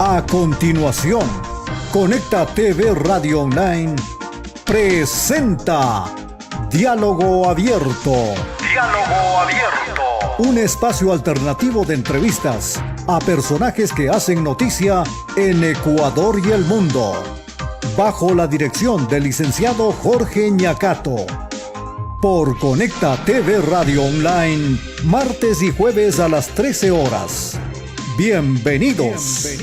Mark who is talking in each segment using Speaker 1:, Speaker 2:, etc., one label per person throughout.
Speaker 1: A continuación, Conecta TV Radio Online presenta Diálogo Abierto. Diálogo Abierto. Un espacio alternativo de entrevistas a personajes que hacen noticia en Ecuador y el mundo. Bajo la dirección del licenciado Jorge Ñacato. Por Conecta TV Radio Online, martes y jueves a las 13 horas. Bienvenidos.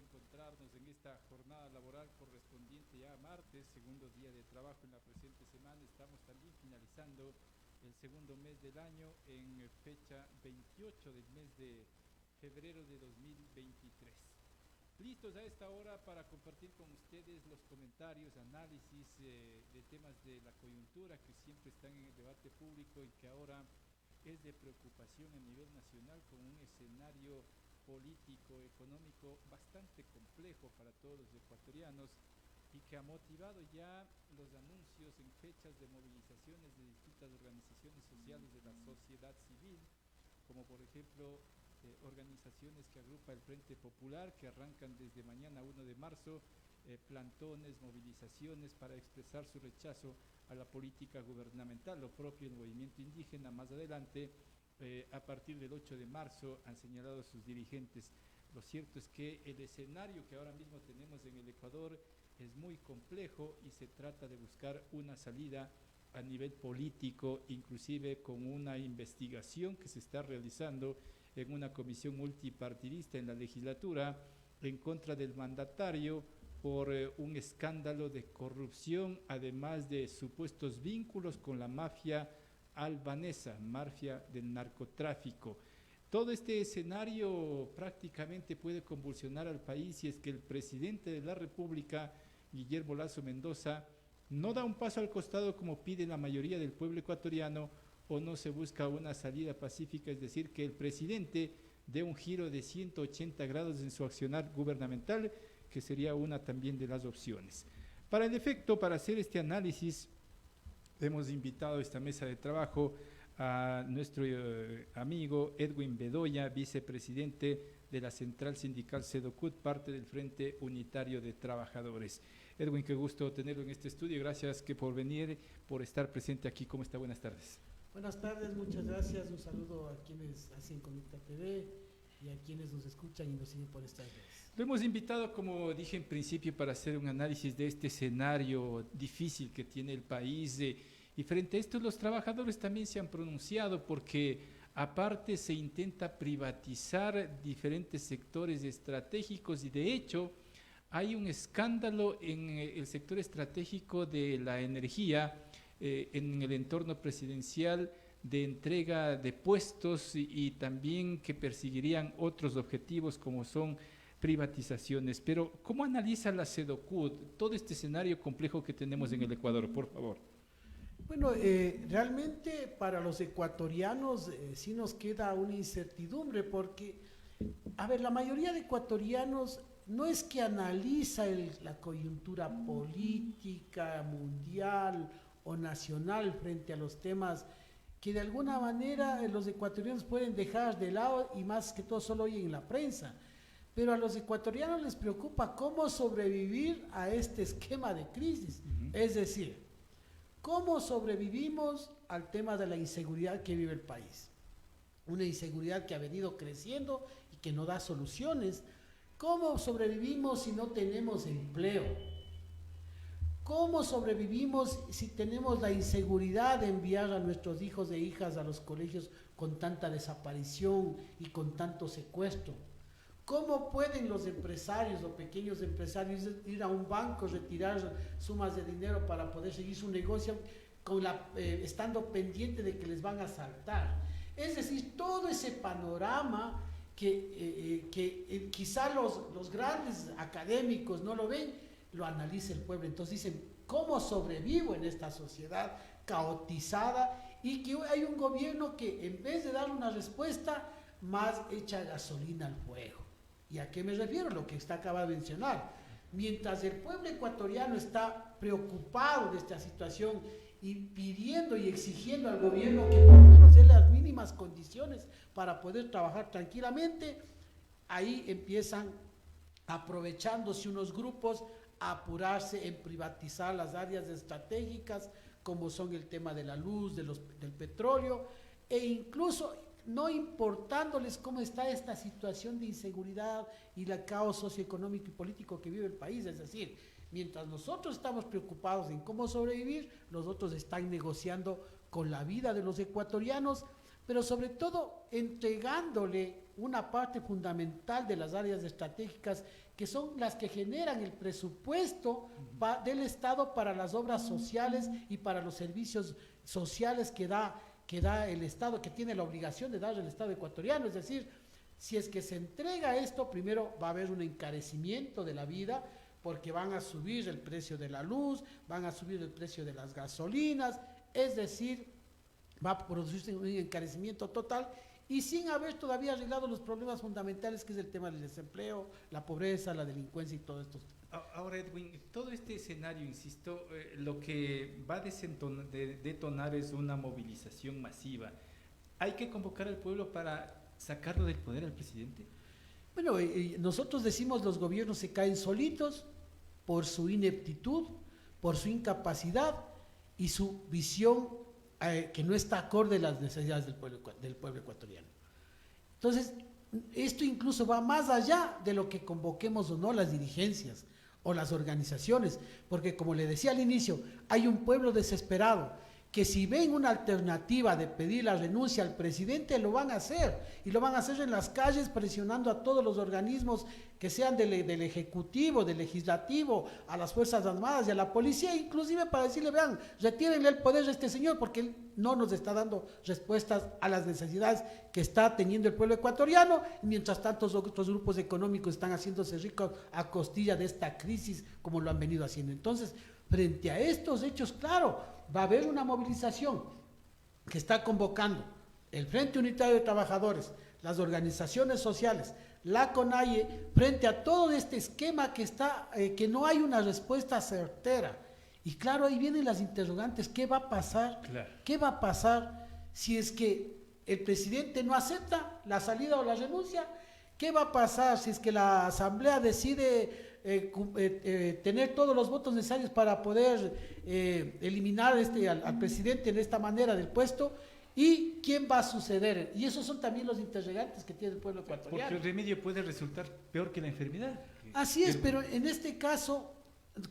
Speaker 2: Encontrarnos en esta jornada laboral correspondiente ya a martes, segundo día de trabajo en la presente semana. Estamos también finalizando el segundo mes del año en fecha 28 del mes de febrero de 2023. Listos a esta hora para compartir con ustedes los comentarios, análisis de temas de la coyuntura que siempre están en el debate público y que ahora es de preocupación a nivel nacional, con un escenario político, económico bastante complejo para todos los ecuatorianos y que ha motivado ya los anuncios en fechas de movilizaciones de distintas organizaciones sociales de la sociedad civil, como por ejemplo organizaciones que agrupa el Frente Popular, que arrancan desde mañana 1 de marzo, plantones, movilizaciones para expresar su rechazo a la política gubernamental. Lo propio el movimiento indígena más adelante, a partir del 8 de marzo, han señalado sus dirigentes. Lo cierto es que el escenario que ahora mismo tenemos en el Ecuador es muy complejo y se trata de buscar una salida a nivel político, inclusive con una investigación que se está realizando en una comisión multipartidista en la legislatura en contra del mandatario por un escándalo de corrupción, además de supuestos vínculos con la mafia albanesa, mafia del narcotráfico. Todo este escenario prácticamente puede convulsionar al país si es que el presidente de la República, Guillermo Lasso Mendoza, no da un paso al costado como pide la mayoría del pueblo ecuatoriano, o no se busca una salida pacífica, es decir, que el presidente dé un giro de 180 grados en su accionar gubernamental, que sería una también de las opciones. Para el efecto, para hacer este análisis, hemos invitado a esta mesa de trabajo a nuestro amigo Edwin Bedoya, vicepresidente de la Central Sindical Cedocut, parte del Frente Unitario de Trabajadores. Edwin, qué gusto tenerlo en este estudio. Gracias por venir, por estar presente aquí. ¿Cómo está? Buenas tardes.
Speaker 3: Buenas tardes, muchas gracias. Un saludo a quienes hacen Conecta TV y a quienes nos escuchan y nos siguen por estas redes.
Speaker 2: Lo hemos invitado, como dije en principio, para hacer un análisis de este escenario difícil que tiene el país. Y frente a esto, los trabajadores también se han pronunciado porque aparte se intenta privatizar diferentes sectores estratégicos y de hecho hay un escándalo en el sector estratégico de la energía, en el entorno presidencial, de entrega de puestos y también que perseguirían otros objetivos como son privatizaciones. Pero ¿cómo analiza la Cedocut todo este escenario complejo que tenemos en el Ecuador, por favor?
Speaker 3: Bueno, realmente para los ecuatorianos sí nos queda una incertidumbre porque, a ver, la mayoría de ecuatorianos no es que analiza la coyuntura política, mundial o nacional frente a los temas que de alguna manera los ecuatorianos pueden dejar de lado y más que todo solo oyen en la prensa. Pero a los ecuatorianos les preocupa cómo sobrevivir a este esquema de crisis. Es decir, cómo sobrevivimos al tema de la inseguridad que vive el país. Una inseguridad que ha venido creciendo y que no da soluciones. ¿Cómo sobrevivimos si no tenemos empleo? ¿Cómo sobrevivimos si tenemos la inseguridad de enviar a nuestros hijos e hijas a los colegios con tanta desaparición y con tanto secuestro? ¿Cómo pueden los empresarios o pequeños empresarios ir a un banco, retirar sumas de dinero para poder seguir su negocio estando pendiente de que les van a asaltar? Es decir, todo ese panorama que quizá los grandes académicos no lo ven, lo analiza el pueblo. Entonces dicen, ¿cómo sobrevivo en esta sociedad caotizada? Y que hay un gobierno que en vez de dar una respuesta, más echa gasolina al fuego. ¿Y a qué me refiero? Lo que usted acaba de mencionar. Mientras el pueblo ecuatoriano está preocupado de esta situación y pidiendo y exigiendo al gobierno que por lo menos dé las mínimas condiciones para poder trabajar tranquilamente, ahí empiezan aprovechándose unos grupos a apurarse en privatizar las áreas estratégicas, como son el tema de la luz, del petróleo, e incluso no importándoles cómo está esta situación de inseguridad y el caos socioeconómico y político que vive el país. Es decir, mientras nosotros estamos preocupados en cómo sobrevivir, los otros están negociando con la vida de los ecuatorianos, pero sobre todo entregándole una parte fundamental de las áreas estratégicas, que son las que generan el presupuesto del Estado para las obras sociales y para los servicios sociales que da el Estado, que tiene la obligación de dar el Estado ecuatoriano. Es decir, si es que se entrega esto, primero va a haber un encarecimiento de la vida, porque van a subir el precio de la luz, van a subir el precio de las gasolinas, es decir, va a producirse un encarecimiento total y sin haber todavía arreglado los problemas fundamentales, que es el tema del desempleo, la pobreza, la delincuencia y todo esto.
Speaker 2: Ahora, Edwin, todo este escenario, insisto, lo que va a detonar es una movilización masiva. ¿Hay que convocar al pueblo para sacarlo del poder al presidente?
Speaker 3: Bueno, nosotros decimos los gobiernos se caen solitos por su ineptitud, por su incapacidad y su visión que no está acorde a las necesidades del pueblo ecuatoriano. Entonces, esto incluso va más allá de lo que convoquemos o no las dirigencias o las organizaciones, porque como le decía al inicio, hay un pueblo desesperado que si ven una alternativa de pedir la renuncia al presidente, lo van a hacer, y lo van a hacer en las calles presionando a todos los organismos que sean del Ejecutivo, del Legislativo, a las Fuerzas Armadas y a la policía, inclusive para decirle, vean, retírenle el poder a este señor, porque él no nos está dando respuestas a las necesidades que está teniendo el pueblo ecuatoriano, y mientras tanto otros grupos económicos están haciéndose ricos a costilla de esta crisis, como lo han venido haciendo. Entonces, frente a estos hechos, claro, va a haber una movilización que está convocando el Frente Unitario de Trabajadores, las organizaciones sociales, la CONAIE, frente a todo este esquema que no hay una respuesta certera. Y claro, ahí vienen las interrogantes, ¿qué va a pasar? Claro. ¿Qué va a pasar si es que el presidente no acepta la salida o la renuncia? ¿Qué va a pasar si es que la Asamblea decide tener todos los votos necesarios para poder eliminar al presidente de esta manera del puesto? ¿Y quién va a suceder? Y esos son también los interrogantes que tiene el pueblo ecuatoriano.
Speaker 2: Porque el remedio puede resultar peor que la enfermedad.
Speaker 3: Así es, pero en este caso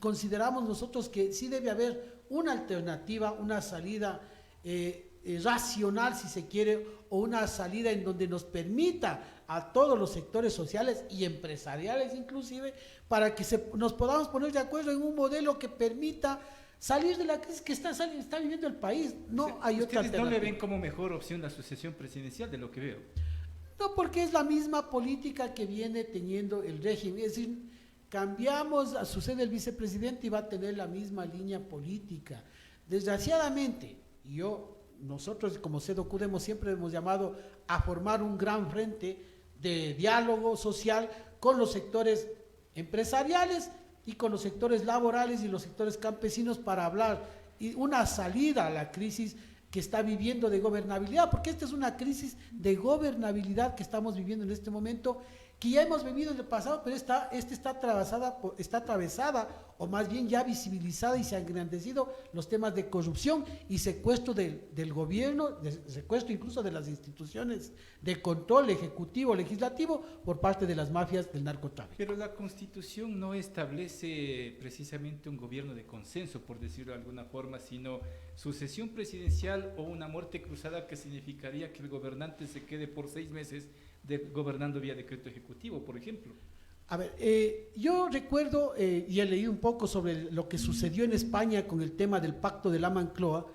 Speaker 3: consideramos nosotros que sí debe haber una alternativa, una salida racional, si se quiere, o una salida en donde nos permita a todos los sectores sociales y empresariales inclusive, para que nos podamos poner de acuerdo en un modelo que permita salir de la crisis que está viviendo el país. No hay otra alternativa.
Speaker 2: ¿Ustedes no le ven como mejor opción la sucesión presidencial, de lo que veo?
Speaker 3: No, porque es la misma política que viene teniendo el régimen. Es decir, cambiamos, sucede el vicepresidente y va a tener la misma línea política. Desgraciadamente, nosotros como CEDOCUDEMOS siempre hemos llamado a formar un gran frente de diálogo social con los sectores empresariales y con los sectores laborales y los sectores campesinos para hablar y una salida a la crisis que está viviendo de gobernabilidad, porque esta es una crisis de gobernabilidad que estamos viviendo en este momento, que ya hemos vivido en el pasado, pero está atravesada, o más bien ya visibilizada, y se han engrandecido los temas de corrupción y secuestro del gobierno, secuestro incluso de las instituciones de control ejecutivo, legislativo, por parte de las mafias del narcotráfico.
Speaker 2: Pero la Constitución no establece precisamente un gobierno de consenso, por decirlo de alguna forma, sino sucesión presidencial o una muerte cruzada, que significaría que el gobernante se quede por 6 meses gobernando vía decreto ejecutivo, por ejemplo.
Speaker 3: A ver, yo recuerdo y he leído un poco sobre lo que sucedió en España con el tema del Pacto de la Moncloa,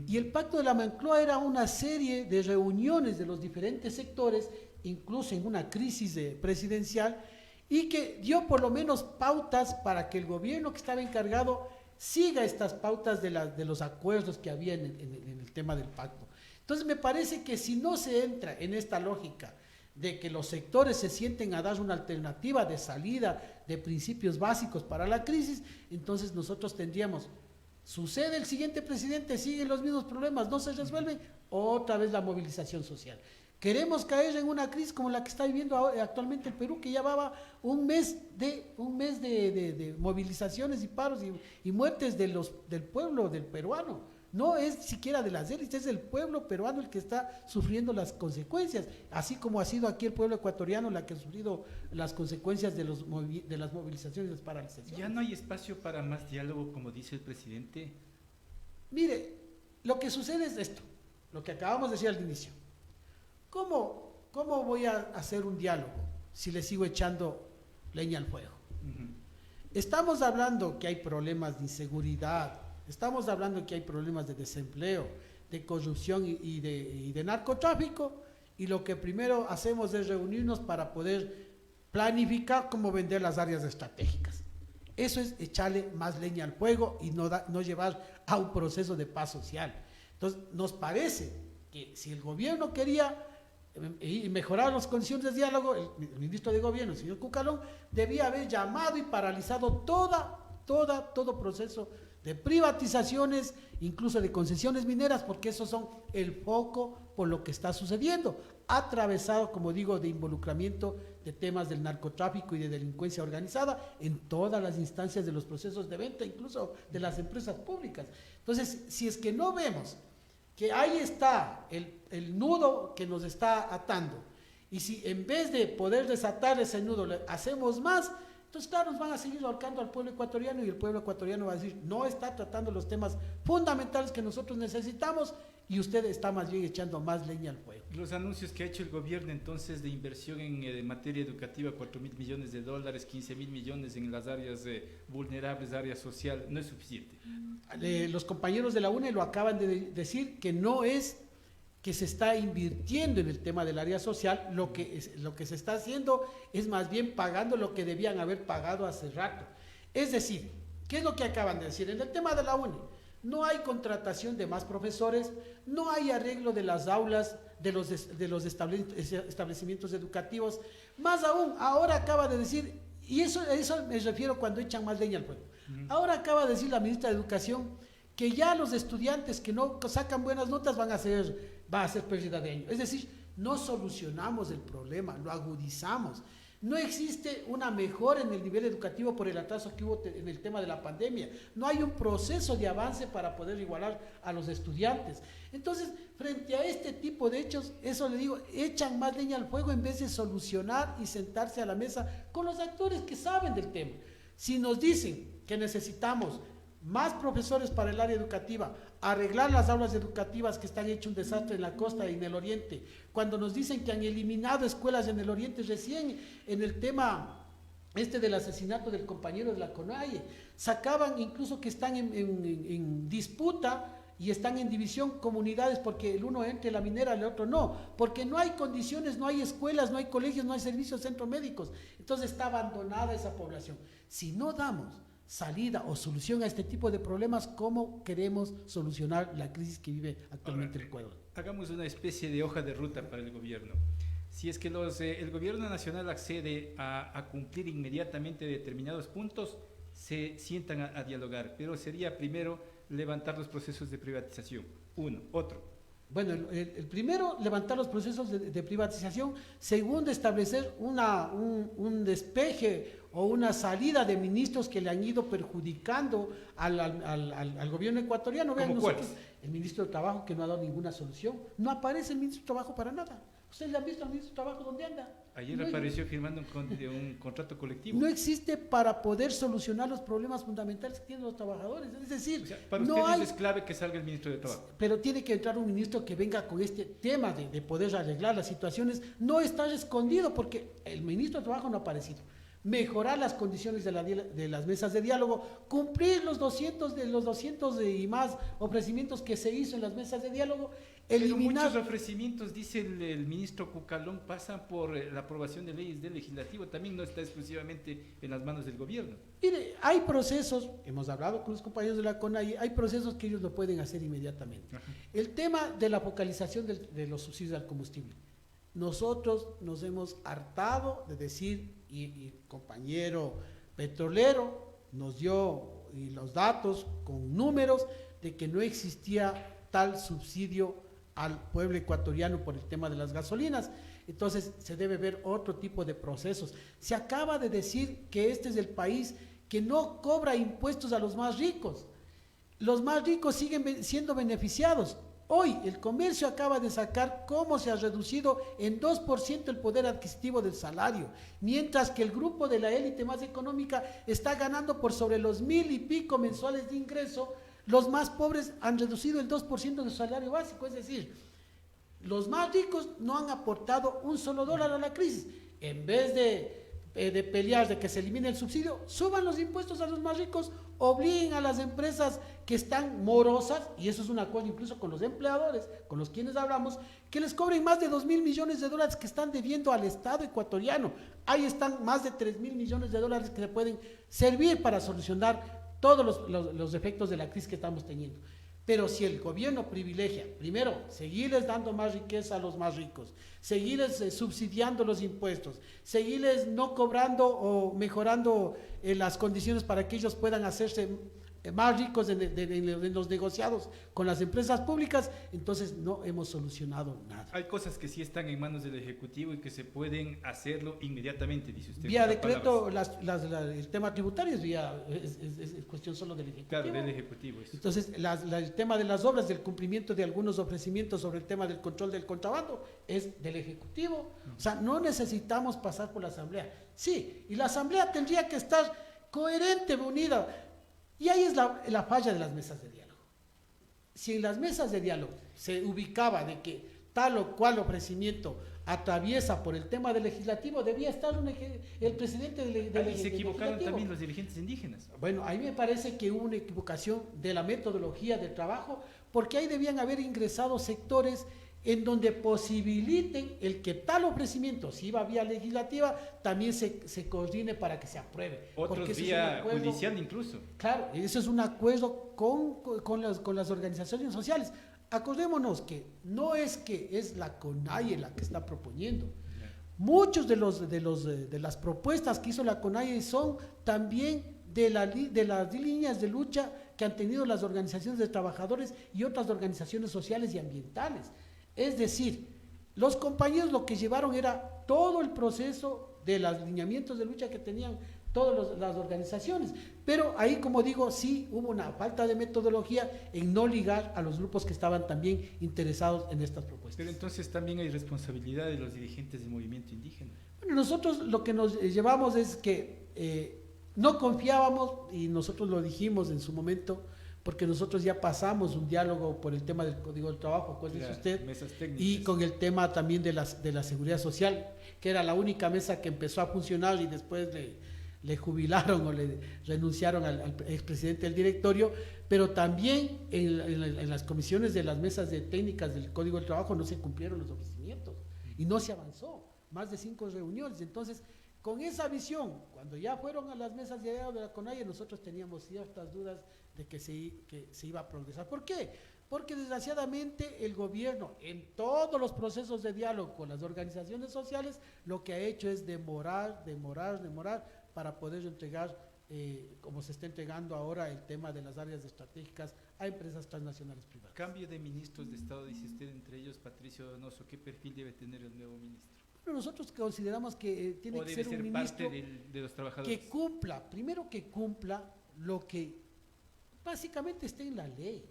Speaker 3: y el Pacto de la Moncloa era una serie de reuniones de los diferentes sectores, incluso en una crisis presidencial, y que dio por lo menos pautas para que el gobierno que estaba encargado siga estas pautas de los acuerdos que había en el tema del pacto. Entonces me parece que si no se entra en esta lógica de que los sectores se sienten a dar una alternativa de salida, de principios básicos para la crisis, entonces nosotros tendríamos, sucede el siguiente presidente, siguen los mismos problemas, no se resuelven, otra vez la movilización social. Queremos caer en una crisis como la que está viviendo actualmente el Perú, que llevaba un mes de movilizaciones y paros y muertes del pueblo, del peruano. No es siquiera de las élites, es el pueblo peruano el que está sufriendo las consecuencias, así como ha sido aquí el pueblo ecuatoriano la que ha sufrido las consecuencias de las movilizaciones y las paralizaciones.
Speaker 2: ¿Ya no hay espacio para más diálogo, como dice el presidente?
Speaker 3: Mire, lo que sucede es esto, lo que acabamos de decir al inicio. ¿Cómo voy a hacer un diálogo si le sigo echando leña al fuego? Estamos hablando que hay problemas de inseguridad, estamos hablando que hay problemas de desempleo, de corrupción y de narcotráfico, y lo que primero hacemos es reunirnos para poder planificar cómo vender las áreas estratégicas. Eso es echarle más leña al fuego y no llevar a un proceso de paz social. Entonces, nos parece que si el gobierno quería y mejorar las condiciones de diálogo, el ministro de Gobierno, el señor Cucalón, debía haber llamado y paralizado todo proceso de privatizaciones, incluso de concesiones mineras, porque esos son el foco por lo que está sucediendo, atravesado, como digo, de involucramiento de temas del narcotráfico y de delincuencia organizada en todas las instancias de los procesos de venta, incluso de las empresas públicas. Entonces, si es que no vemos que ahí está el nudo que nos está atando, y si en vez de poder desatar ese nudo le hacemos más, entonces claro, nos van a seguir ahorcando al pueblo ecuatoriano, y el pueblo ecuatoriano va a decir, no está tratando los temas fundamentales que nosotros necesitamos, y usted está más bien echando más leña al fuego.
Speaker 2: Los anuncios que ha hecho el gobierno entonces de inversión en materia educativa, 4.000 millones de dólares, 15.000 millones en las áreas vulnerables, área social, no es suficiente.
Speaker 3: Los compañeros de la UNE lo acaban de decir, que no es que se está invirtiendo en el tema del área social, lo que se está haciendo es más bien pagando lo que debían haber pagado hace rato. Es decir, ¿qué es lo que acaban de decir? En el tema de la UNE, no hay contratación de más profesores, no hay arreglo de las aulas de los establecimientos educativos, más aún, ahora acaba de decir, y eso me refiero cuando echan más leña al fuego, ahora acaba de decir la ministra de Educación que ya los estudiantes que no sacan buenas notas va a ser pérdida de año. Es decir, no solucionamos el problema, lo agudizamos. No existe una mejora en el nivel educativo por el atraso que hubo en el tema de la pandemia. No hay un proceso de avance para poder igualar a los estudiantes. Entonces, frente a este tipo de hechos, eso le digo, echan más leña al fuego en vez de solucionar y sentarse a la mesa con los actores que saben del tema. Si nos dicen que necesitamos más profesores para el área educativa, arreglar las aulas educativas que están hechas un desastre en la costa y en el oriente, cuando nos dicen que han eliminado escuelas en el oriente, recién en el tema del asesinato del compañero de la CONAIE, sacaban incluso que están en disputa y están en división comunidades porque el uno entre la minera, el otro no, porque no hay condiciones, no hay escuelas, no hay colegios, no hay servicios, centros médicos, entonces está abandonada esa población. Si no damos salida o solución a este tipo de problemas, ¿cómo queremos solucionar la crisis que vive actualmente el Ecuador?
Speaker 2: Hagamos una especie de hoja de ruta para el gobierno. Si es que el gobierno nacional accede a cumplir inmediatamente determinados puntos, se sientan a dialogar, pero sería primero levantar los procesos de privatización. Uno, otro.
Speaker 3: Bueno, el primero, levantar los procesos de privatización. Segundo, establecer un despeje o una salida de ministros que le han ido perjudicando al gobierno ecuatoriano. Vean, nosotros, el ministro de Trabajo, que no ha dado ninguna solución. No aparece el ministro de Trabajo para nada. ¿Ustedes le han visto al ministro de Trabajo dónde anda?
Speaker 2: Ayer apareció firmando un contrato colectivo.
Speaker 3: No existe para poder solucionar los problemas fundamentales que tienen los trabajadores. Es decir,
Speaker 2: o sea, para ustedes es clave que salga el ministro de Trabajo.
Speaker 3: Pero tiene que entrar un ministro que venga con este tema de poder arreglar las situaciones. No está escondido porque el ministro de Trabajo no ha aparecido. Mejorar las condiciones de las mesas de diálogo, cumplir los 200 y más ofrecimientos que se hizo en las mesas de diálogo, eliminar...
Speaker 2: Muchos ofrecimientos, dice el ministro Cucalón, pasan por la aprobación de leyes del legislativo, también no está exclusivamente en las manos del gobierno.
Speaker 3: Mire, hay procesos, hemos hablado con los compañeros de la CONAIE, hay procesos que ellos lo pueden hacer inmediatamente. Ajá. El tema de la focalización de los subsidios al combustible. nosotros nos hemos hartado de decir, y el compañero petrolero nos dio y los datos con números de que no existía tal subsidio al pueblo ecuatoriano por el tema de las gasolinas. Entonces se debe ver otro tipo de procesos. Se acaba de decir que este es el país que no cobra impuestos a los más ricos. Los más ricos siguen siendo beneficiados. Hoy el comercio acaba de sacar cómo se ha reducido en 2% el poder adquisitivo del salario, mientras que el grupo de la élite más económica está ganando por sobre los 1,000 y pico mensuales de ingreso. Los más pobres han reducido el 2% del salario básico, es decir, los más ricos no han aportado un solo dólar a la crisis. En vez de pelear de que se elimine el subsidio, suban los impuestos a los más ricos, obliguen a las empresas que están morosas, y eso es un acuerdo incluso con los empleadores, con los quienes hablamos, que les cobren más de 2,000 millones de dólares que están debiendo al Estado ecuatoriano. Ahí están más de 3,000 millones de dólares que se pueden servir para solucionar todos los efectos de la crisis que estamos teniendo. Pero si el gobierno privilegia, primero, seguirles dando más riqueza a los más ricos, seguirles subsidiando los impuestos, seguirles no cobrando o mejorando las condiciones para que ellos puedan hacerse más ricos en los negociados con las empresas públicas, entonces no hemos solucionado nada.
Speaker 2: Hay cosas que sí están en manos del Ejecutivo y que se pueden hacerlo inmediatamente, dice usted.
Speaker 3: Vía decreto, el tema tributario es cuestión solo del Ejecutivo.
Speaker 2: Claro, del Ejecutivo. Eso.
Speaker 3: Entonces, el tema de las obras, del cumplimiento de algunos ofrecimientos sobre el tema del control del contrabando, es del Ejecutivo. O sea, no necesitamos pasar por la Asamblea. Sí, y la Asamblea tendría que estar coherente, unida. Y ahí es la falla de las mesas de diálogo. Si en las mesas de diálogo se ubicaba de que tal o cual ofrecimiento atraviesa por el tema del legislativo, debía estar el presidente del legislativo.
Speaker 2: Ahí se equivocaron también los dirigentes indígenas.
Speaker 3: Bueno, a mí me parece que hubo una equivocación de la metodología del trabajo, porque ahí debían haber ingresado sectores en donde posibiliten el que tal ofrecimiento, si va vía legislativa, también se coordine para que se apruebe.
Speaker 2: Otros vía judicial incluso.
Speaker 3: Claro, eso es un acuerdo con las organizaciones sociales. Acordémonos que no es que es la CONAIE la que está proponiendo. Muchos de las propuestas que hizo la CONAIE son también de las líneas de lucha que han tenido las organizaciones de trabajadores y otras organizaciones sociales y ambientales. Es decir, los compañeros lo que llevaron era todo el proceso de los lineamientos de lucha que tenían todas las organizaciones, pero ahí, como digo, sí hubo una falta de metodología en no ligar a los grupos que estaban también interesados en estas propuestas.
Speaker 2: Pero entonces también hay responsabilidad de los dirigentes del movimiento indígena.
Speaker 3: Bueno, nosotros lo que nos llevamos es que no confiábamos, y nosotros lo dijimos en su momento, porque nosotros ya pasamos un diálogo por el tema del Código del Trabajo, acuérdese usted, y con el tema también de la seguridad social, que era la única mesa que empezó a funcionar y después le jubilaron o le renunciaron al expresidente del directorio, pero también en las comisiones de las mesas de técnicas del Código del Trabajo no se cumplieron los ofrecimientos y no se avanzó, más de 5 reuniones. Entonces, con esa visión, cuando ya fueron a las mesas de la CONAIE, nosotros teníamos ciertas dudas de que se iba a progresar. ¿Por qué? Porque desgraciadamente el gobierno, en todos los procesos de diálogo con las organizaciones sociales, lo que ha hecho es demorar para poder entregar, como se está entregando ahora, el tema de las áreas estratégicas a empresas transnacionales privadas.
Speaker 2: Cambio de ministros de Estado, dice usted, entre ellos Patricio Donoso. ¿Qué perfil debe tener el nuevo ministro?
Speaker 3: Bueno, nosotros consideramos que tiene que ser un ministro
Speaker 2: de los trabajadores,
Speaker 3: que cumpla lo que básicamente está en la ley,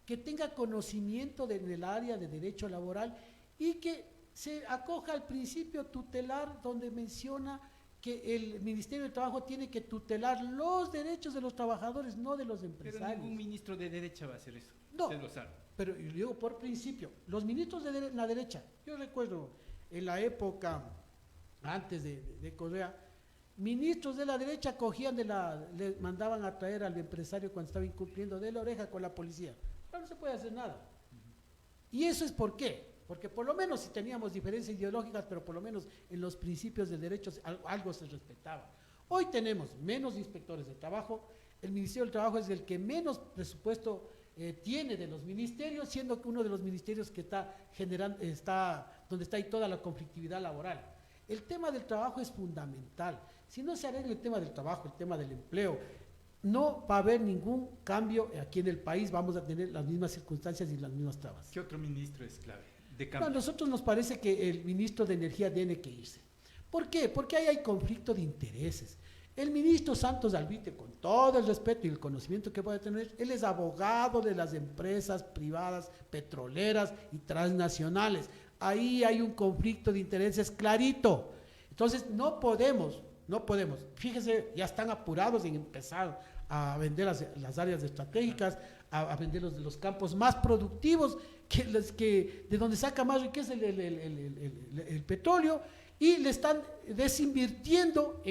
Speaker 3: que tenga conocimiento en el área de derecho laboral y que se acoja al principio tutelar, donde menciona que el Ministerio del Trabajo tiene que tutelar los derechos de los trabajadores, no de los empresarios.
Speaker 2: Pero ningún ministro de derecha va a hacer eso.
Speaker 3: No,
Speaker 2: usted lo sabe.
Speaker 3: Pero yo digo por principio, los ministros de la derecha, yo recuerdo en la época antes de Correa, ministros de la derecha cogían le mandaban a traer al empresario cuando estaba incumpliendo de la oreja con la policía. Ahora no se puede hacer nada. ¿Y eso es por qué? Porque por lo menos si teníamos diferencias ideológicas, pero por lo menos en los principios de derechos algo se respetaba. Hoy tenemos menos inspectores de trabajo, el Ministerio del Trabajo es el que menos presupuesto tiene de los ministerios, siendo que uno de los ministerios que está generando, donde está ahí toda la conflictividad laboral. El tema del trabajo es fundamental. Si no se arregla el tema del trabajo, el tema del empleo, no va a haber ningún cambio aquí en el país, vamos a tener las mismas circunstancias y las mismas trabas.
Speaker 2: ¿Qué otro ministro es clave de cambio?
Speaker 3: A nosotros nos parece que el ministro de Energía tiene que irse. ¿Por qué? Porque ahí hay conflicto de intereses. El ministro Santos Alvite, con todo el respeto y el conocimiento que puede tener, él es abogado de las empresas privadas, petroleras y transnacionales. Ahí hay un conflicto de intereses clarito. Entonces, no podemos. Fíjese, ya están apurados en empezar a vender las áreas estratégicas, a vender los campos más productivos, de donde saca más riqueza el petróleo, y le están desinvirtiendo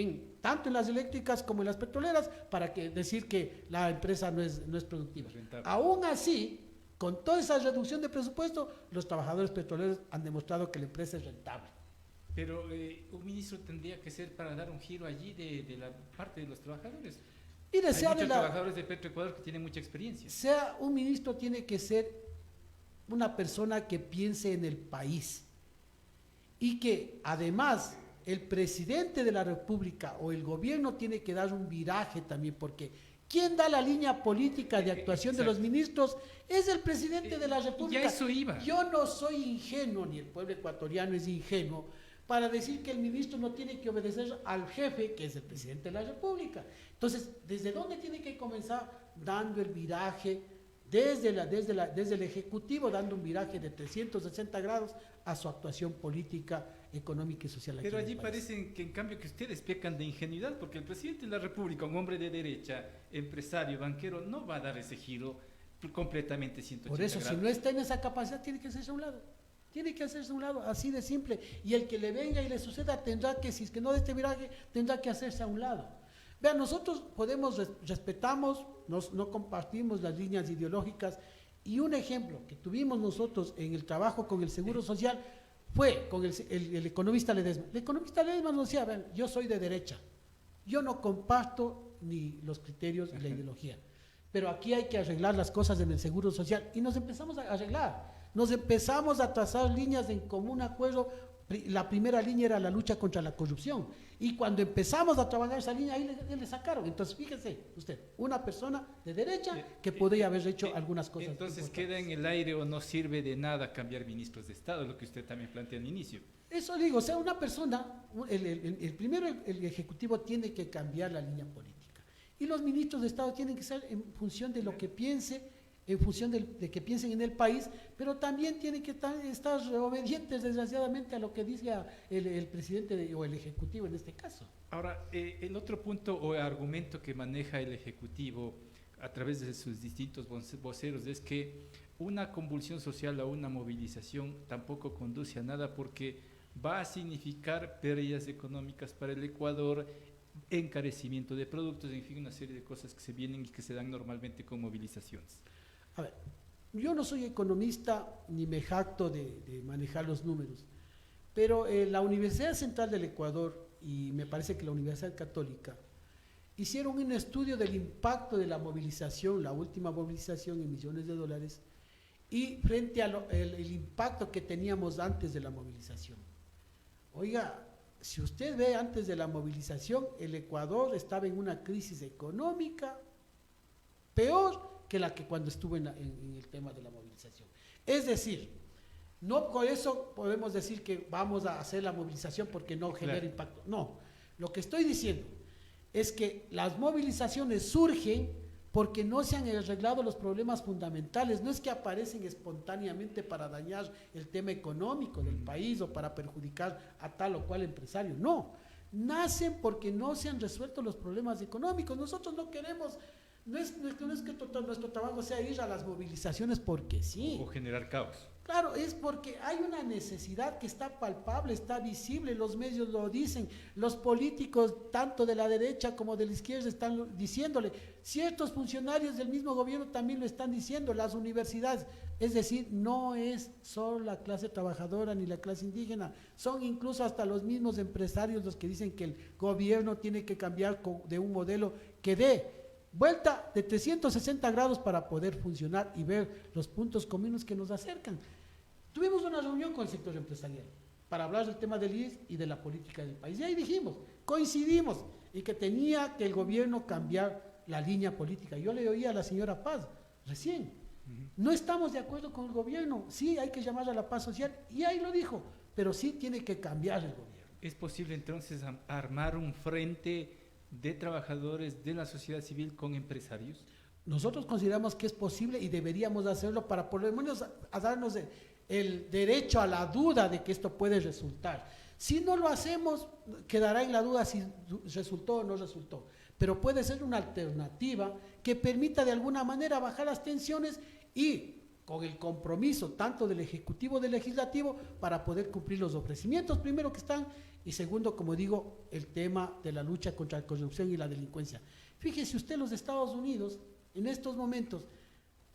Speaker 3: tanto en las eléctricas como en las petroleras para decir que la empresa no es productiva. Aún así, con toda esa reducción de presupuesto, los trabajadores petroleros han demostrado que la empresa es rentable.
Speaker 2: Pero un ministro tendría que ser para dar un giro allí de la parte de los trabajadores.
Speaker 3: Hay
Speaker 2: muchos trabajadores de Petroecuador que tienen mucha experiencia.
Speaker 3: Un ministro tiene que ser una persona que piense en el país y que además el presidente de la República o el gobierno tiene que dar un viraje también, porque ¿quién da la línea política de actuación de los ministros? Es el presidente de la República.
Speaker 2: Ya eso iba.
Speaker 3: Yo no soy ingenuo, ni el pueblo ecuatoriano es ingenuo, para decir que el ministro no tiene que obedecer al jefe, que es el presidente de la República. Entonces, ¿desde dónde tiene que comenzar? Dando el viraje desde el Ejecutivo, dando un viraje de 360 grados a su actuación política, económica y social.
Speaker 2: Pero allí parece que en cambio que ustedes pecan de ingenuidad, porque el presidente de la República, un hombre de derecha, empresario, banquero, no va a dar ese giro completamente 180
Speaker 3: Por eso,
Speaker 2: grados.
Speaker 3: Si no está en esa capacidad, tiene que hacerse a un lado. Tiene que hacerse a un lado, así de simple. Y el que le venga y le suceda tendrá que, si es que no de este viraje, tendrá que hacerse a un lado. Vean, nosotros respetamos, no compartimos las líneas ideológicas, y un ejemplo que tuvimos nosotros en el trabajo con el Seguro Social fue con el economista Ledesma. El economista Ledesma nos decía, vean, yo soy de derecha, yo no comparto ni los criterios ni la ideología, pero aquí hay que arreglar las cosas en el Seguro Social, y nos empezamos a arreglar. Nos empezamos a trazar líneas en común acuerdo. La primera línea era la lucha contra la corrupción, y cuando empezamos a trabajar esa línea, ahí le sacaron. Entonces, fíjese usted, una persona de derecha que podría haber hecho algunas cosas.
Speaker 2: Entonces queda en el aire, o no sirve de nada cambiar ministros de Estado, lo que usted también plantea al inicio.
Speaker 3: Eso digo, o sea, una persona, primero el Ejecutivo tiene que cambiar la línea política, y los ministros de Estado tienen que ser en función de lo que piense, en función de que piensen en el país, pero también tienen que estar obedientes, desgraciadamente, a lo que diga el presidente o el Ejecutivo en este caso.
Speaker 2: Ahora, el otro punto o argumento que maneja el Ejecutivo a través de sus distintos voceros es que una convulsión social o una movilización tampoco conduce a nada, porque va a significar pérdidas económicas para el Ecuador, encarecimiento de productos, en fin, una serie de cosas que se vienen y que se dan normalmente con movilizaciones.
Speaker 3: A ver, yo no soy economista ni me jacto de manejar los números, pero la Universidad Central del Ecuador, y me parece que la Universidad Católica, hicieron un estudio del impacto de la movilización, la última movilización en millones de dólares, y frente al el impacto que teníamos antes de la movilización. Oiga, si usted ve antes de la movilización, el Ecuador estaba en una crisis económica peor que la que cuando estuvo en el tema de la movilización. Es decir, no por eso podemos decir que vamos a hacer la movilización porque no genera impacto. No, lo que estoy diciendo es que las movilizaciones surgen porque no se han arreglado los problemas fundamentales. No es que aparecen espontáneamente para dañar el tema económico del país o para perjudicar a tal o cual empresario. No, nacen porque no se han resuelto los problemas económicos. Nosotros no queremos... No es que nuestro trabajo sea ir a las movilizaciones porque sí.
Speaker 2: O generar caos.
Speaker 3: Claro, es porque hay una necesidad que está palpable, está visible, los medios lo dicen, los políticos, tanto de la derecha como de la izquierda, están diciéndole, ciertos funcionarios del mismo gobierno también lo están diciendo, las universidades, es decir, no es solo la clase trabajadora ni la clase indígena, son incluso hasta los mismos empresarios los que dicen que el gobierno tiene que cambiar de un modelo que dé vuelta de 360 grados para poder funcionar y ver los puntos comunes que nos acercan. Tuvimos una reunión con el sector empresarial para hablar del tema del IES y de la política del país. Y ahí dijimos, coincidimos en que tenía que el gobierno cambiar la línea política. Yo le oía a la señora Paz recién, no estamos de acuerdo con el gobierno, sí hay que llamar a la paz social, y ahí lo dijo, pero sí tiene que cambiar el gobierno.
Speaker 2: ¿Es posible entonces armar un frente de trabajadores de la sociedad civil con empresarios?
Speaker 3: Nosotros consideramos que es posible y deberíamos hacerlo para por lo menos a darnos el derecho a la duda de que esto puede resultar. Si no lo hacemos, quedará en la duda si resultó o no resultó. Pero puede ser una alternativa que permita de alguna manera bajar las tensiones y con el compromiso tanto del Ejecutivo como del Legislativo para poder cumplir los ofrecimientos, primero que están, y segundo, como digo, el tema de la lucha contra la corrupción y la delincuencia. Fíjese usted, los Estados Unidos en estos momentos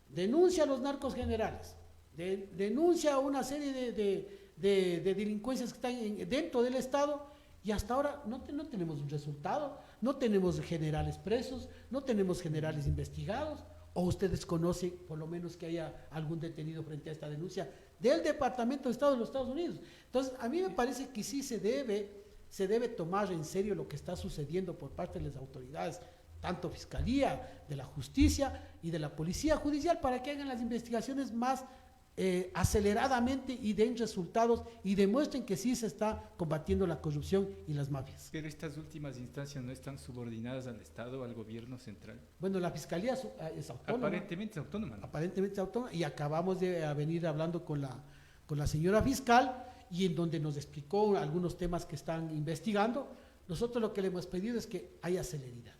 Speaker 3: denuncia a los narcos generales, denuncia a una serie de delincuencias que están dentro del Estado, y hasta ahora no tenemos un resultado, no tenemos generales presos, no tenemos generales investigados. ¿O ustedes conocen, por lo menos, que haya algún detenido frente a esta denuncia del Departamento de Estado de los Estados Unidos? Entonces, a mí me parece que sí se debe tomar en serio lo que está sucediendo por parte de las autoridades, tanto Fiscalía, de la Justicia y de la Policía Judicial, para que hagan las investigaciones más aceleradamente y den resultados y demuestren que sí se está combatiendo la corrupción y las mafias.
Speaker 2: Pero estas últimas instancias no están subordinadas al Estado, al gobierno central.
Speaker 3: Bueno, la Fiscalía es autónoma.
Speaker 2: Aparentemente es autónoma, ¿no?
Speaker 3: Aparentemente es autónoma, y acabamos de venir hablando con la señora fiscal, y en donde nos explicó algunos temas que están investigando. Nosotros lo que le hemos pedido es que haya celeridad.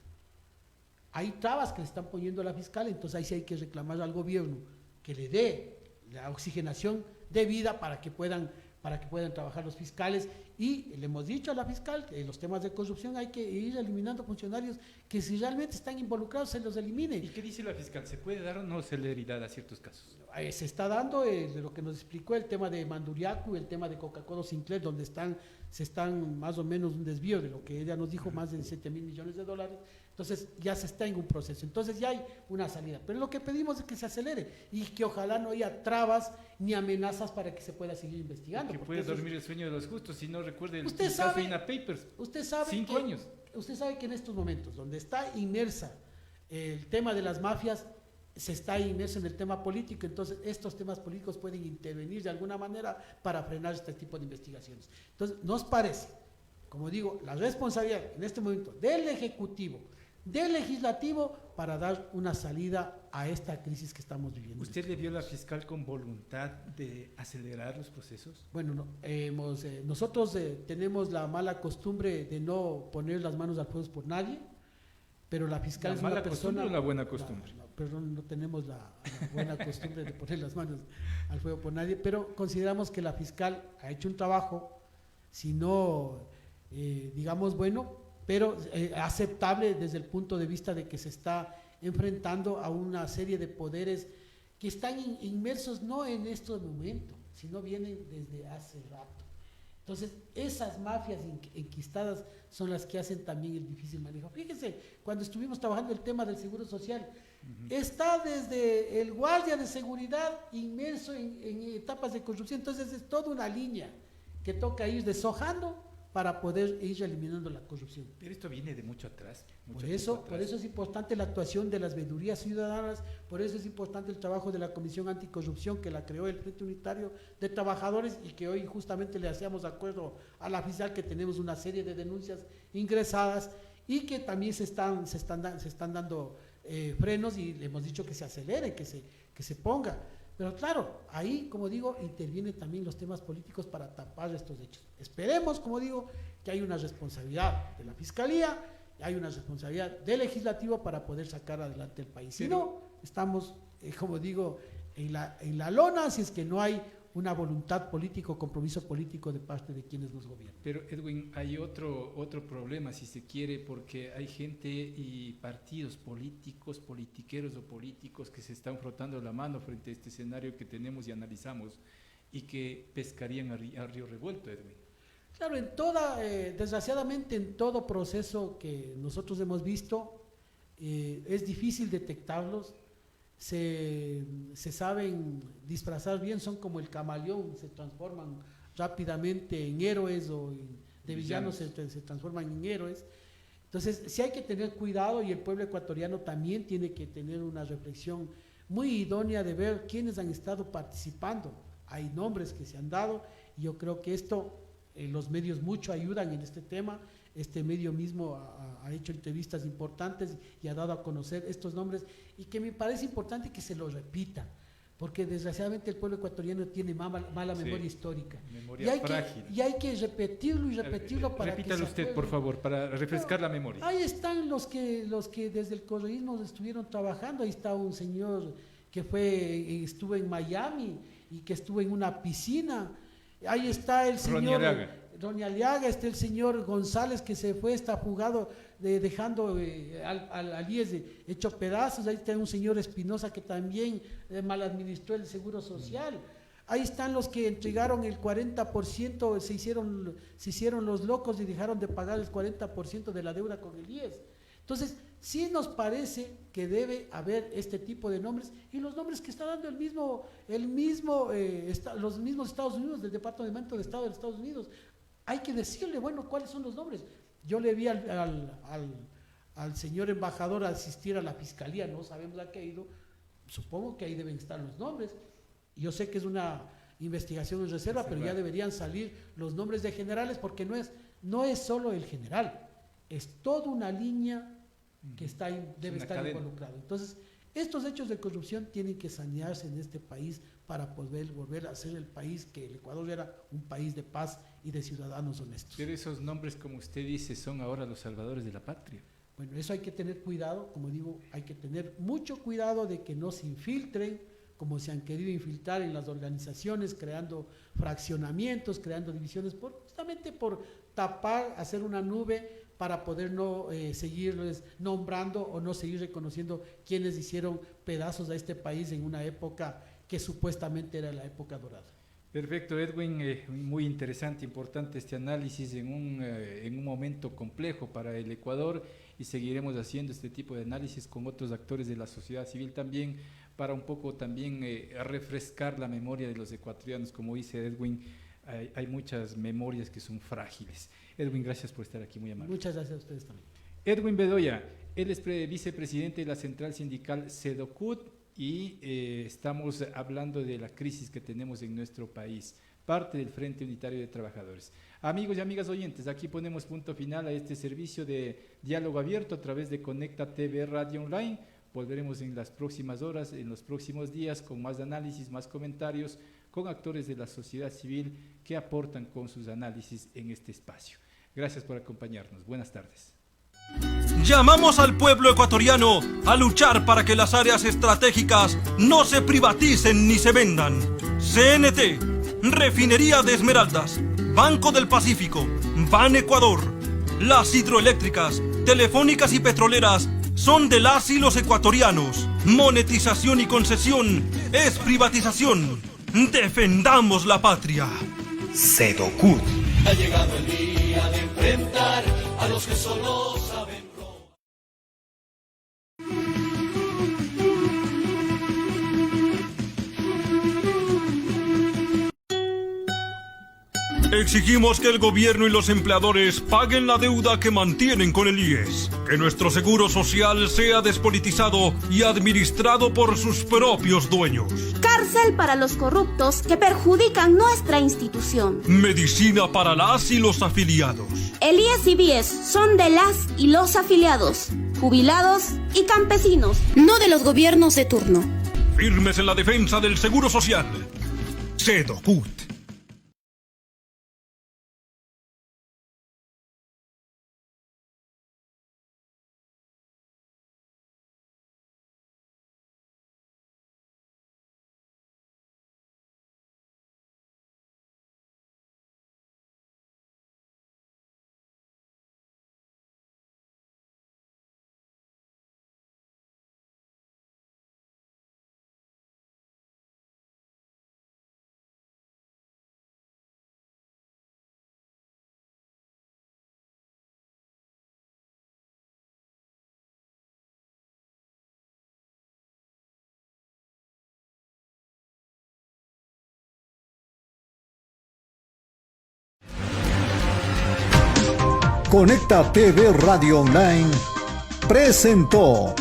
Speaker 3: Hay trabas que le están poniendo a la fiscal, entonces ahí sí hay que reclamar al gobierno que le dé la oxigenación debida para que puedan trabajar los fiscales, y le hemos dicho a la fiscal que en los temas de corrupción hay que ir eliminando funcionarios que si realmente están involucrados se los elimine.
Speaker 2: ¿Y qué dice la fiscal? ¿Se puede dar o no celeridad a ciertos casos?
Speaker 3: Se está dando de lo que nos explicó el tema de Manduriacu, el tema de Coca-Cola Sinclair, donde se están más o menos un desvío de lo que ella nos dijo, más de 7 mil millones de dólares. Entonces ya se está en un proceso, entonces ya hay una salida, pero lo que pedimos es que se acelere y que ojalá no haya trabas ni amenazas para que se pueda seguir investigando.
Speaker 2: Que puede dormir el sueño de los justos, si no recuerde el
Speaker 3: usted
Speaker 2: caso
Speaker 3: sabe,
Speaker 2: INA Papers,
Speaker 3: usted sabe
Speaker 2: 5 años.
Speaker 3: Usted sabe que en estos momentos, donde está inmersa el tema de las mafias, se está inmerso en el tema político, entonces estos temas políticos pueden intervenir de alguna manera para frenar este tipo de investigaciones. Entonces, nos parece, como digo, la responsabilidad en este momento del Ejecutivo, del Legislativo, para dar una salida a esta crisis que estamos viviendo.
Speaker 2: ¿Usted le vio a la fiscal con voluntad de acelerar los procesos?
Speaker 3: Bueno, nosotros tenemos la mala costumbre de no poner las manos al fuego por nadie, pero la fiscal
Speaker 2: ¿La
Speaker 3: es una
Speaker 2: mala
Speaker 3: persona...
Speaker 2: costumbre o la buena costumbre?
Speaker 3: Perdón, no tenemos la buena costumbre de poner las manos al fuego por nadie, pero consideramos que la fiscal ha hecho un trabajo, si no, digamos, bueno, pero aceptable desde el punto de vista de que se está enfrentando a una serie de poderes que están inmersos no en estos momentos, sino vienen desde hace rato. Entonces, esas mafias enquistadas son las que hacen también el difícil manejo. Fíjense, cuando estuvimos trabajando el tema del seguro social, está desde el guardia de seguridad inmerso en etapas de corrupción, entonces es toda una línea que toca ir deshojando para poder ir eliminando la corrupción.
Speaker 2: Pero esto viene de mucho atrás.
Speaker 3: Por eso es importante la actuación de las veedurías ciudadanas, por eso es importante el trabajo de la Comisión Anticorrupción que la creó el Frente Unitario de Trabajadores, y que hoy justamente le hacíamos acuerdo a la fiscal que tenemos una serie de denuncias ingresadas y que también se están dando frenos, y le hemos dicho que se acelere, que se ponga. Pero claro, ahí, como digo, intervienen también los temas políticos para tapar estos hechos. Esperemos, como digo, que hay una responsabilidad de la Fiscalía, hay una responsabilidad del Legislativo para poder sacar adelante el país. Si no, estamos, como digo, en la lona, si es que no hay una voluntad política, compromiso político de parte de quienes nos gobiernan.
Speaker 2: Pero Edwin, hay otro problema, si se quiere, porque hay gente y partidos políticos, politiqueros o políticos que se están frotando la mano frente a este escenario que tenemos y analizamos, y que pescarían a río revuelto, Edwin.
Speaker 3: Claro, desgraciadamente en todo proceso que nosotros hemos visto, es difícil detectarlos, se saben disfrazar bien, son como el camaleón, se transforman rápidamente en héroes o de villanos se transforman en héroes. Entonces, sí hay que tener cuidado y el pueblo ecuatoriano también tiene que tener una reflexión muy idónea de ver quiénes han estado participando. Hay nombres que se han dado y yo creo que esto, los medios mucho ayudan en este tema. Este medio mismo ha hecho entrevistas importantes y ha dado a conocer estos nombres y que me parece importante que se lo repita, porque desgraciadamente el pueblo ecuatoriano tiene mala memoria histórica.
Speaker 2: Memoria frágil.
Speaker 3: Y hay que repetirlo y repetirlo para
Speaker 2: repítalo
Speaker 3: que se
Speaker 2: usted, por favor, para refrescar la memoria.
Speaker 3: Ahí están los que desde el correísmo estuvieron trabajando. Ahí está un señor que estuvo en Miami y que estuvo en una piscina. Ahí está el señor Ronnie Aliaga, está el señor González que se fue, está jugado, dejando al IES hecho pedazos. Ahí está un señor Espinosa que también maladministró el Seguro Social. Ahí están los que entregaron el 40%, se hicieron los locos y dejaron de pagar el 40% de la deuda con el IES. Entonces, sí nos parece que debe haber este tipo de nombres y los nombres que está dando los mismos Estados Unidos, del Departamento de Estado de los Estados Unidos. Hay que decirle, bueno, ¿cuáles son los nombres? Yo le vi al señor embajador asistir a la fiscalía, no sabemos a qué ha ido, supongo que ahí deben estar los nombres. Yo sé que es una investigación en reserva, pero ya deberían salir los nombres de generales, porque no es solo el general, es toda una línea que debe estar involucrado. Entonces, estos hechos de corrupción tienen que sanearse en este país para poder volver a ser el país que el Ecuador era, un país de paz y de ciudadanos honestos.
Speaker 2: Pero esos nombres, como usted dice, son ahora los salvadores de la patria.
Speaker 3: Bueno, eso hay que tener cuidado, como digo, hay que tener mucho cuidado de que no se infiltren, como se han querido infiltrar en las organizaciones, creando fraccionamientos, creando divisiones, justamente por tapar, hacer una nube para poder no seguirles nombrando o no seguir reconociendo quienes hicieron pedazos a este país en una época que supuestamente era la época dorada.
Speaker 2: Perfecto, Edwin, muy interesante, importante este análisis en un momento complejo para el Ecuador, y seguiremos haciendo este tipo de análisis con otros actores de la sociedad civil también, para un poco también refrescar la memoria de los ecuatorianos. Como dice Edwin, hay muchas memorias que son frágiles. Edwin, gracias por estar aquí, muy amable.
Speaker 3: Muchas gracias a ustedes también.
Speaker 2: Edwin Bedoya, él es vicepresidente de la central sindical Cedocut, y estamos hablando de la crisis que tenemos en nuestro país, parte del Frente Unitario de Trabajadores. Amigos y amigas oyentes, aquí ponemos punto final a este servicio de diálogo abierto a través de Conecta TV Radio Online. Volveremos en las próximas horas, en los próximos días, con más análisis, más comentarios, con actores de la sociedad civil que aportan con sus análisis en este espacio. Gracias por acompañarnos. Buenas tardes.
Speaker 4: Llamamos al pueblo ecuatoriano a luchar para que las áreas estratégicas no se privaticen ni se vendan. CNT, Refinería de Esmeraldas, Banco del Pacífico, Ban Ecuador. Las hidroeléctricas, telefónicas y petroleras son de las y los ecuatorianos. Monetización y concesión es privatización. Defendamos la patria.
Speaker 5: Cedocut.
Speaker 6: Ha llegado el día de enfrentar a los que solo saben robar.
Speaker 4: Exigimos que el gobierno y los empleadores paguen la deuda que mantienen con el IES, que nuestro seguro social sea despolitizado y administrado por sus propios dueños.
Speaker 7: Cárcel para los corruptos que perjudican nuestra institución.
Speaker 4: Medicina para las y los afiliados.
Speaker 7: El IES y BIES son de las y los afiliados, jubilados y campesinos, no de los gobiernos de turno.
Speaker 4: Firmes en la defensa del seguro social. Cedocut.
Speaker 1: Conecta TV Radio Online presentó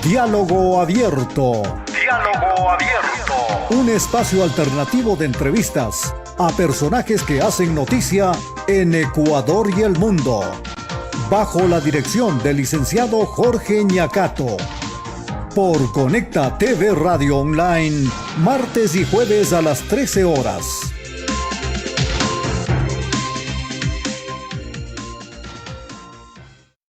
Speaker 1: Diálogo Abierto. Diálogo Abierto. Un espacio alternativo de entrevistas a personajes que hacen noticia en Ecuador y el mundo. Bajo la dirección del licenciado Jorge Ñacato. Por Conecta TV Radio Online, martes y jueves a las 13 horas.